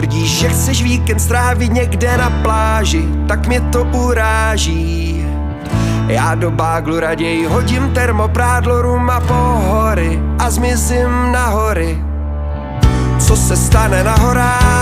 Tvrdíš, že chceš víkend strávit někde na pláži, tak mě to uráží. Já do báglu raději hodím termoprádlo, rum a pohory a zmizím na hory. Co se stane na horách?